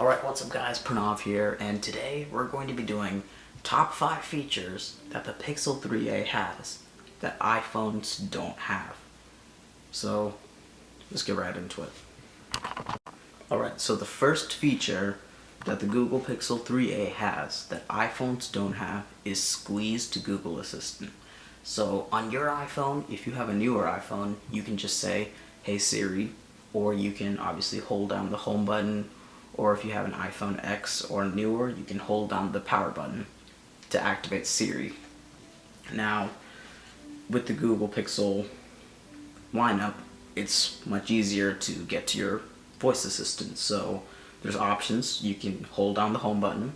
Alright, what's up guys, Pranav here, and today we're going to be doing top 5 features that the Pixel 3a has that iPhones don't have. So, let's get right into it. Alright, so the first feature that the Google Pixel 3a has that iPhones don't have is Squeeze to Google Assistant. So, on your iPhone, if you have a newer iPhone, you can just say, "Hey Siri," or you can obviously hold down the home button, or if you have an iPhone X or newer, you can hold down the power button to activate Siri. Now, with the Google Pixel lineup, it's much easier to get to your voice assistant. So there's options. You can hold down the home button,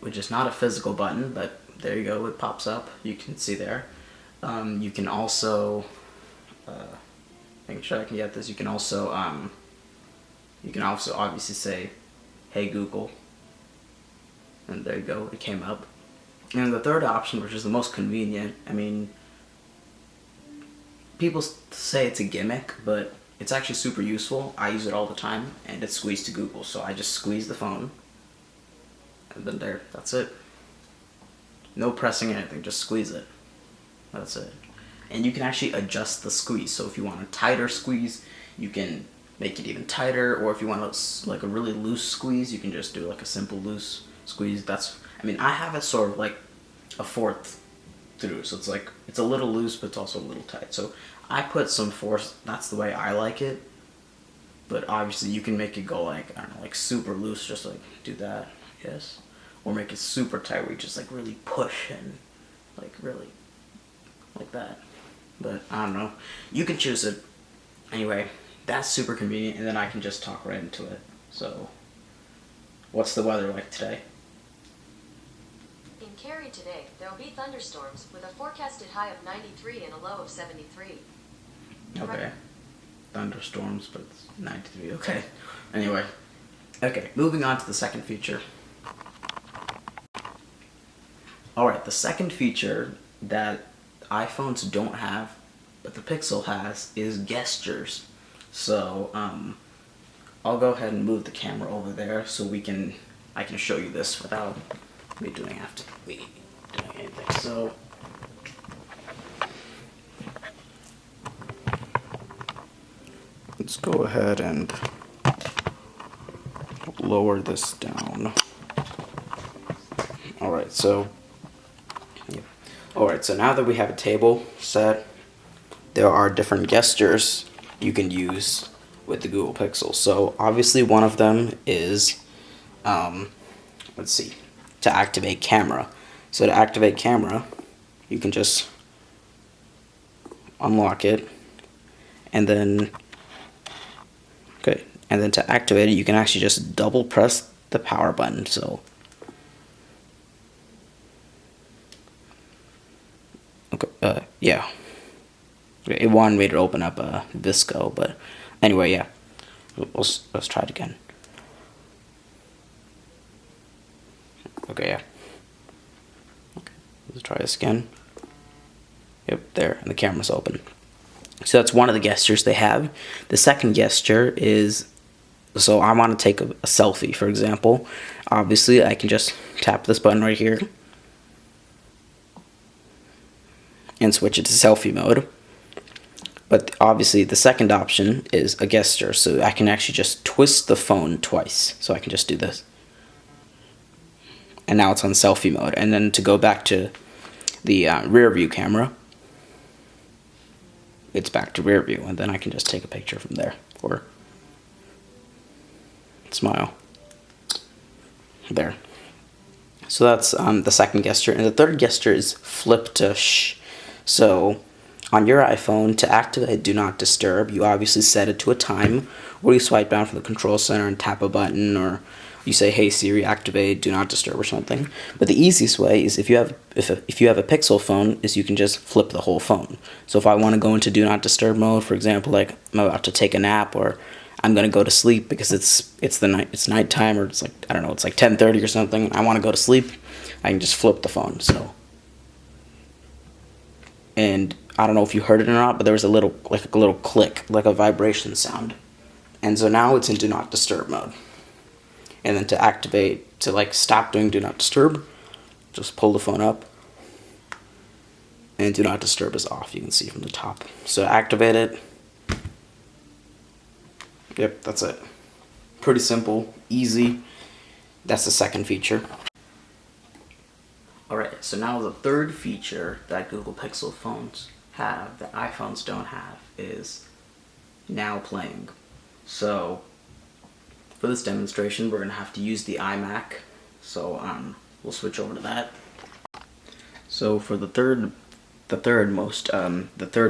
which is not a physical button, but there you go, it pops up. You can see there. You can also, make sure I can get this, you can also obviously say, "Hey Google," and there you go, it came up. And the third option, which is the most convenient, I mean, people say it's a gimmick, but it's actually super useful. I use it all the time, and it's Squeeze to Google. So I just squeeze the phone, and then there, that's it. No pressing anything, just squeeze it. That's it. And you can actually adjust the squeeze. So if you want a tighter squeeze, you can make it even tighter, or if you want like a really loose squeeze, you can just do like a simple loose squeeze. I have it sort of like a fourth through, so it's a little loose, but it's also a little tight. So I put some force, that's the way I like it. But obviously you can make it go like, I don't know, like super loose, just like do that, yes. Or make it super tight where you just like really push and like really like that. But I don't know, you can choose it. Anyway, that's super convenient, and then I can just talk right into it. So, what's the weather like today? In Cary today, there will be thunderstorms with a forecasted high of 93 and a low of 73. Okay. Thunderstorms, but it's 93. Okay. Anyway. Okay, moving on to the second feature. Alright, the second feature that iPhones don't have, but the Pixel has, is gestures. So, I'll go ahead and move the camera over there so I can show you this without me doing anything. So, let's go ahead and lower this down. Alright, so now that we have a table set, there are different gestures you can use with the Google Pixel. So obviously one of them is, let's see, to activate camera. So to activate camera, you can just unlock it, and then, okay, and then to activate it, you can actually just double press the power button. So, okay, yeah. It wanted me to open up Visco, but anyway, yeah. Let's try it again. Okay, yeah. Okay, let's try this again. Yep, there, and the camera's open. So that's one of the gestures they have. The second gesture is, so I want to take a selfie, for example. Obviously, I can just tap this button right here and switch it to selfie mode. But obviously the second option is a gesture, so I can actually just twist the phone twice. So I can just do this. And now it's on selfie mode. And then to go back to the rear view camera, it's back to rear view. And then I can just take a picture from there. Or smile. There. So that's the second gesture. And the third gesture is flip to shh. So on your iPhone, to activate Do Not Disturb, you obviously set it to a time where you swipe down from the control center and tap a button, or you say, "Hey Siri, activate Do Not Disturb," or something. But the easiest way is if you have a Pixel phone, is you can just flip the whole phone. So if I want to go into Do Not Disturb mode, for example, like I'm about to take a nap, or I'm gonna go to sleep because it's nighttime, or it's like, I don't know, it's like 10:30 or something, I want to go to sleep, I can just flip the phone. So, and I don't know if you heard it or not, but there was a little click, like a vibration sound. And so now it's in Do Not Disturb mode. And then to activate, to like stop doing do not disturb, just pull the phone up. And do not disturb is off, you can see from the top. So activate it. Yep, that's it. Pretty simple, easy. That's the second feature. Alright, so now the third feature that Google Pixel phones have that iPhones don't have is now playing. So for this demonstration, we're going to have to use the iMac. So we'll switch over to that. So for the third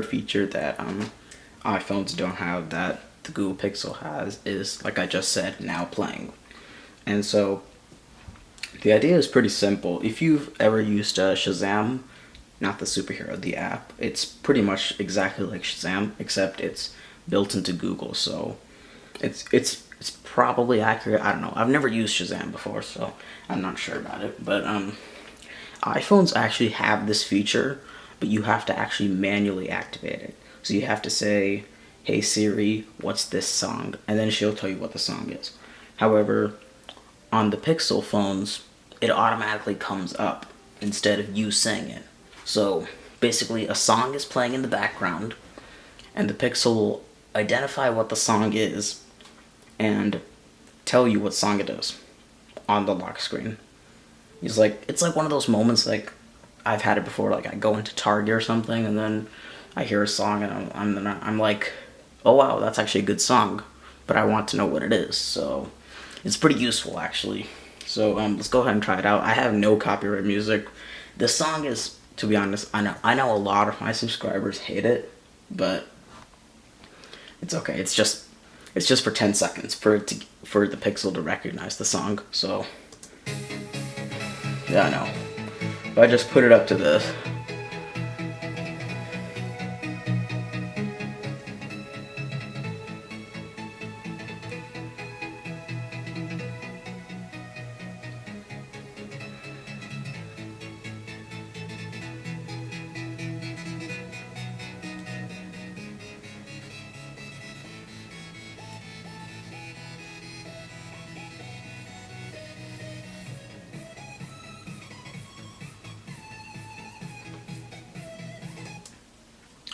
feature that iPhones don't have that the Google Pixel has is, like I just said, now playing. And so the idea is pretty simple. If you've ever used Shazam, not the superhero, the app, it's pretty much exactly like Shazam, except it's built into Google. So it's probably accurate. I don't know. I've never used Shazam before, so I'm not sure about it. But iPhones actually have this feature, but you have to actually manually activate it. So you have to say, "Hey Siri, what's this song?" And then she'll tell you what the song is. However, on the Pixel phones, it automatically comes up instead of you saying it. So basically, a song is playing in the background, and the Pixel will identify what the song is and tell you what song it is on the lock screen. It's like one of those moments, like I've had it before. Like I go into Target or something, and then I hear a song, and I'm like, oh wow, that's actually a good song, but I want to know what it is. So it's pretty useful actually. So let's go ahead and try it out. I have no copyright music. This song is, to be honest, I know a lot of my subscribers hate it, but it's okay. It's just for 10 seconds for the Pixel to recognize the song. So yeah, I know. If I just put it up to this.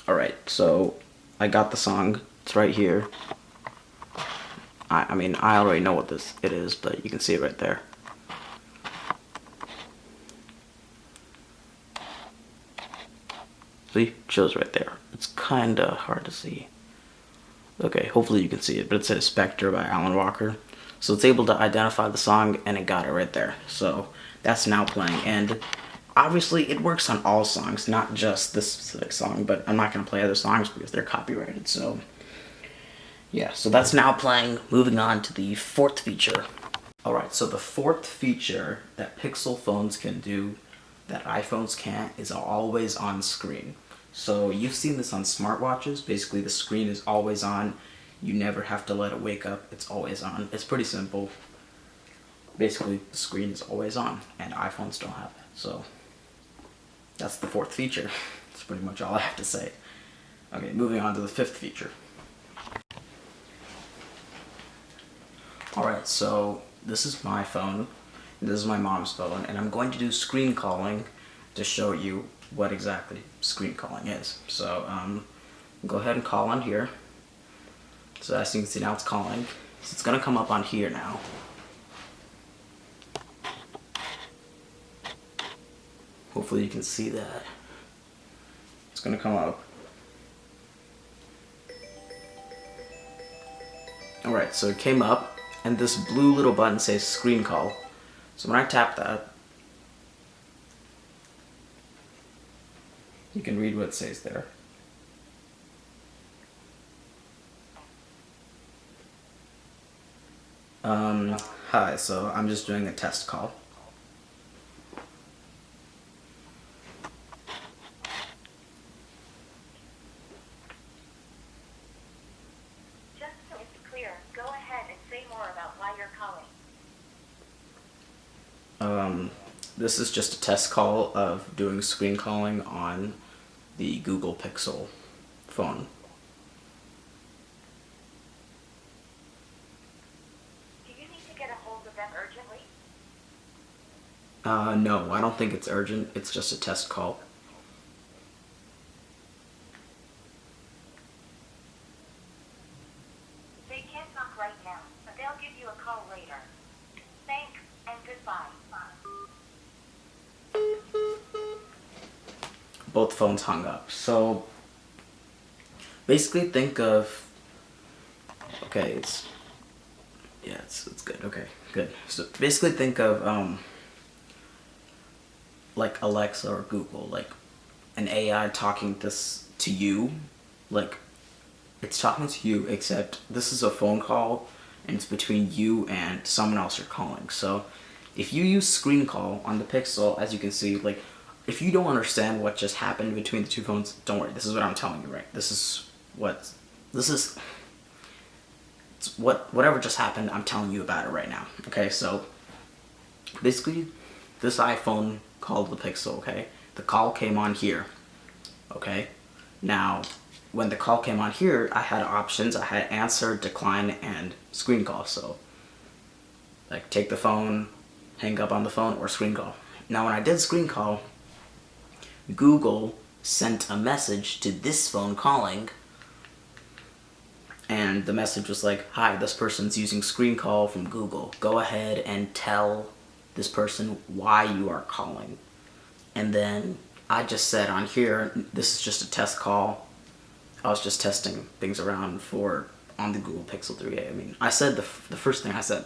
Alright, so I got the song. It's right here. I mean, I already know what it is, but you can see it right there. See? It shows right there. It's kinda hard to see. Okay, hopefully you can see it, but it says Spectre by Alan Walker. So it's able to identify the song, and it got it right there. So that's now playing, and obviously it works on all songs, not just this specific song, but I'm not going to play other songs because they're copyrighted. So yeah, so that's now playing. Moving on to the fourth feature. Alright, so the fourth feature that Pixel phones can do that iPhones can't is always on screen. So you've seen this on smartwatches. Basically the screen is always on. You never have to let it wake up. It's always on. It's pretty simple. Basically the screen is always on, and iPhones don't have it. So that's the fourth feature. That's pretty much all I have to say. Okay, moving on to the fifth feature. Alright, so this is my phone, this is my mom's phone, and I'm going to do screen calling to show you what exactly screen calling is. So go ahead and call on here. So as you can see now, it's calling. So it's going to come up on here now. Hopefully you can see that. It's going to come up. Alright, so it came up, and this blue little button says screen call. So when I tap that, you can read what it says there. Hi, so I'm just doing a test call. Just so it's clear, go ahead and say more about why you're calling. This is just a test call of doing screen calling on the Google Pixel phone. Do you need to get a hold of them No, I don't think it's urgent. It's just a test call. They can't talk right now, but they'll give you a call later. Thanks, and goodbye. Both phones hung up. So basically think of, okay, it's good. Okay, good. So basically think of like Alexa or Google, like an AI talking this to you, like it's talking to you, except this is a phone call and it's between you and someone else you're calling. So if you use screen call on the Pixel, as you can see, like if you don't understand what just happened between the two phones, don't worry. This is what I'm telling you, right? This is whatever just happened, I'm telling you about it right now. Okay, so basically this iPhone called the Pixel, okay? The call came on here. Okay? Now, when the call came on here, I had options. I had answer, decline, and screen call. So, like, take the phone, hang up on the phone, or screen call. Now, when I did screen call, Google sent a message to this phone calling, and the message was like, hi, this person's using screen call from Google. Go ahead and tell this person why you are calling. And then I just said on here, this is just a test call. I was just testing things around on the Google Pixel 3a. I mean, I said the first thing I said.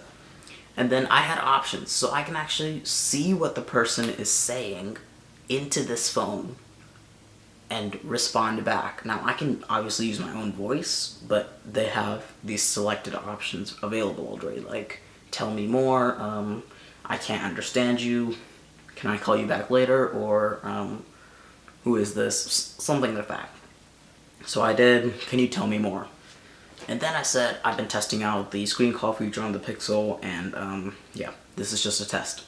And then I had options, so I can actually see what the person is saying into this phone and respond back. Now, I can obviously use my own voice, but they have these selected options available already, like, tell me more, I can't understand you, can I call you back later, or who is this, something like that. So I did, can you tell me more? And then I said, I've been testing out the screen call feature on the Pixel, and yeah, this is just a test.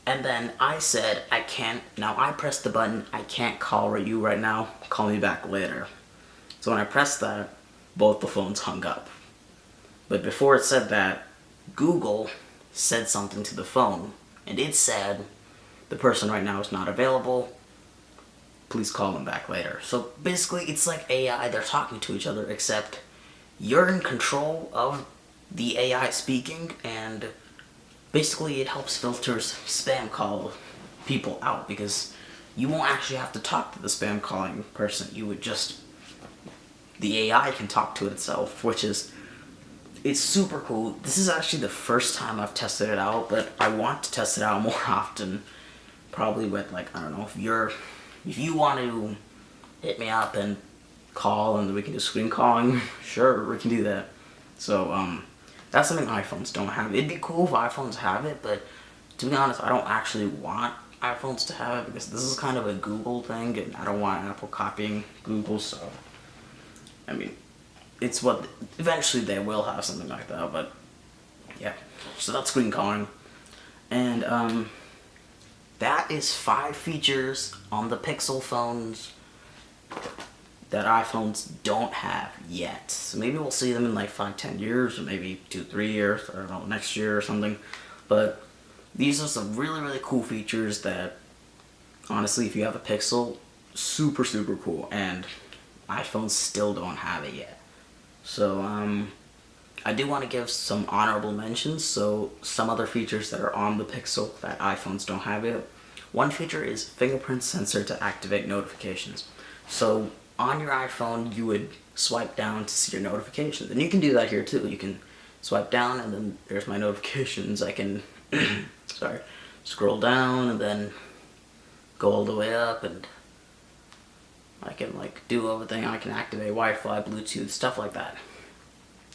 And then I said, I can't, now I pressed the button, I can't call you right now, call me back later. So when I pressed that, both the phones hung up. But before it said that, Google said something to the phone, and it said, the person right now is not available, please call them back later. So basically, it's like AI, they're talking to each other, except you're in control of the AI speaking, and basically it helps filter spam call people out, because you won't actually have to talk to the spam calling person. You would just, the AI can talk to itself, which is, it's super cool. This is actually the first time I've tested it out, but I want to test it out more often. Probably with, like, I don't know, if you want to hit me up and call and we can do screen calling, sure, we can do that. So, that's something iPhones don't have. It'd be cool if iPhones have it, but to be honest, I don't actually want iPhones to have it, because this is kind of a Google thing, and I don't want Apple copying Google, so, I mean, it's what, eventually they will have something like that, but, yeah. So that's screen calling. And, that is 5 features on the Pixel phones that iPhones don't have yet. So maybe we'll see them in like 5-10 years, or maybe 2-3 years, or I don't know, next year or something. But these are some really, really cool features that, honestly, if you have a Pixel, super, super cool. And iPhones still don't have it yet. So, I do want to give some honorable mentions. So some other features that are on the Pixel that iPhones don't have yet. One feature is fingerprint sensor to activate notifications. So on your iPhone, you would swipe down to see your notifications. And you can do that here too. You can swipe down and then there's my notifications. I can, sorry, scroll down and then go all the way up, and I can like do everything. I can activate Wi-Fi, Bluetooth, stuff like that.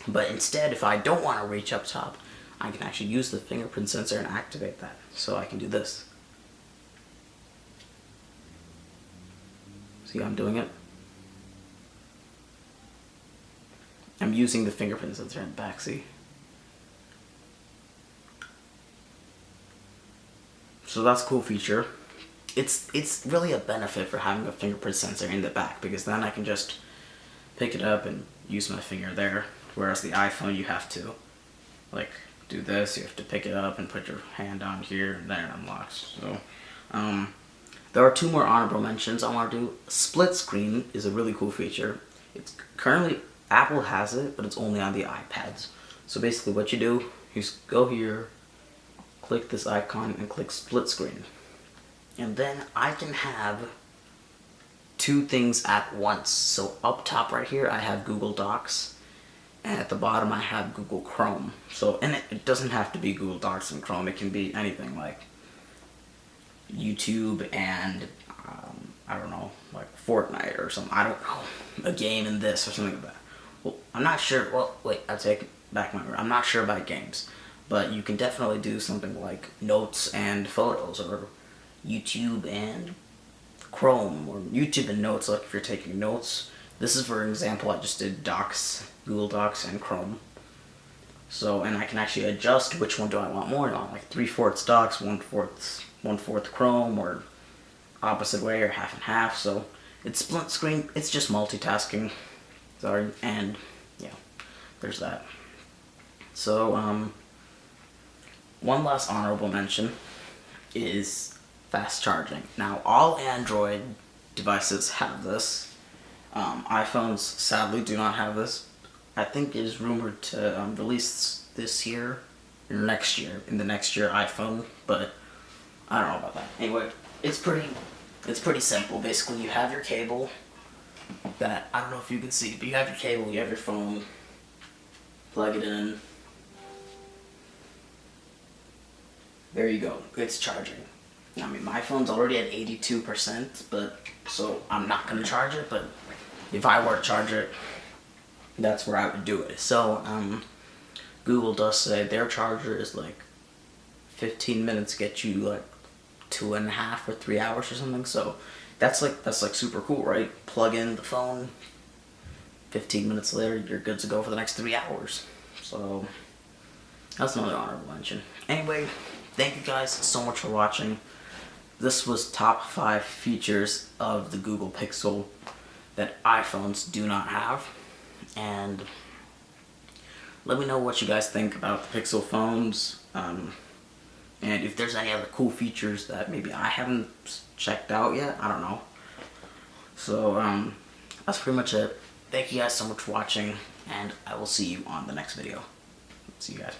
But instead, if I don't want to reach up top, I can actually use the fingerprint sensor and activate that. So I can do this. See how I'm doing it? I'm using the fingerprint sensor in the back, see? So that's a cool feature. It's really a benefit for having a fingerprint sensor in the back, because then I can just pick it up and use my finger there. Whereas the iPhone, you have to like do this. You have to pick it up and put your hand on here, and then it unlocks. So, there are 2 more honorable mentions I want to do. Split screen is a really cool feature. It's currently, Apple has it, but it's only on the iPads. So basically what you do, you just go here, click this icon, and click split screen. And then I can have 2 things at once. So up top right here, I have Google Docs, and at the bottom I have Google Chrome. So, and it doesn't have to be Google Docs and Chrome. It can be anything like YouTube and I don't know, like Fortnite or something. I don't know, a game in this or something like that. Well, I'm not sure. Well, wait, I take back my word. I'm not sure about games, but you can definitely do something like notes and photos, or YouTube and Chrome, or YouTube and notes. Like if you're taking notes, this is for example. I just did Docs, Google Docs, and Chrome. So, and I can actually adjust which one do I want more on, like 3/4 Docs, 1/4 Chrome, or opposite way, or half and half. So it's split screen. It's just multitasking. Sorry, and yeah, there's that. So one last honorable mention is fast charging. Now all Android devices have this. iPhones sadly do not have this. I think it is rumored to release this year or next year, in the next year iPhone, but I don't know about that. Anyway, it's pretty simple. Basically, you have your cable that, I don't know if you can see, but you have your cable, you have your phone, plug it in. There you go. It's charging. I mean, my phone's already at 82%, but so I'm not gonna charge it, but if I were to charge it, that's where I would do it. So, Google does say their charger is like 15 minutes get you like 2.5 or 3 hours or something. So that's like super cool, right? Plug in the phone, 15 minutes later you're good to go for the next 3 hours. So that's another honorable mention. Anyway, thank you guys so much for watching. This was top 5 features of the Google Pixel that iPhones do not have. And let me know what you guys think about the Pixel phones. And if there's any other cool features that maybe I haven't checked out yet, I don't know. So, that's pretty much it. Thank you guys so much for watching, and I will see you on the next video. See you guys.